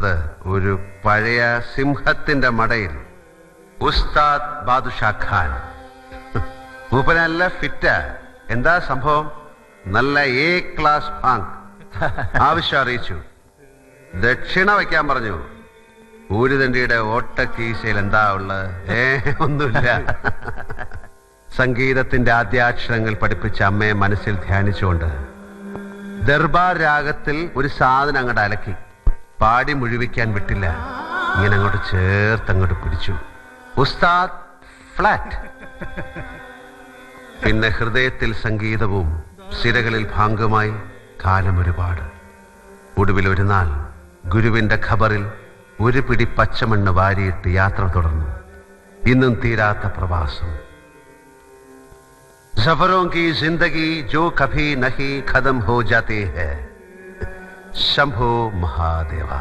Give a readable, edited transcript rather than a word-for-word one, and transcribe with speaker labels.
Speaker 1: പുറത്ത് ഒരു പഴയ സിംഹത്തിന്റെ മടയിൽ ഉസ്താദ് ബാദുഷാ ഖാൻ. മൂപ്പനല്ല ഫിറ്റ. എന്താ സംഭവം? നല്ല എ ക്ലാസ് പാങ്ക്. ആവശ്യം അറിയിച്ചു. ദക്ഷിണ വയ്ക്കാൻ പറഞ്ഞു. ഊരുതണ്ടിയുടെ ഓട്ടക്കീശയിൽ എന്താ ഉള്ളത്? ഒന്നുമില്ല. സംഗീതത്തിന്റെ ആദ്യാക്ഷരങ്ങൾ പഠിപ്പിച്ച അമ്മയെ മനസ്സിൽ ധ്യാനിച്ചുകൊണ്ട് ദർബാർ രാഗത്തിൽ ഒരു സാധനം അങ്ങോട്ട് അലക്കി. പാടി മുഴുവിക്കാൻ വിട്ടില്ല. ഇങ്ങനെ അങ്ങോട്ട് ചേർത്തങ്ങോട്ട് പിടിച്ചു. ഉസ്താദ് ഫ്ലാറ്റ്. പിന്നെ ഹൃദയത്തിൽ സംഗീതവും സിരകളിൽ ഭാംഗമായി കാലം ഒരുപാട്. ഒടുവിൽ ഒരു നാൾ ഗുരുവിന്റെ ഖബറിൽ ഒരു പിടി പച്ചമണ്ണ് വാരിയിട്ട് യാത്ര തുടർന്നു. ഇന്നും തീരാത്ത പ്രവാസം. സഫറോं की जिंदगी जो कभी नहीं खत्म हो जाती है. शंभो महादेवा.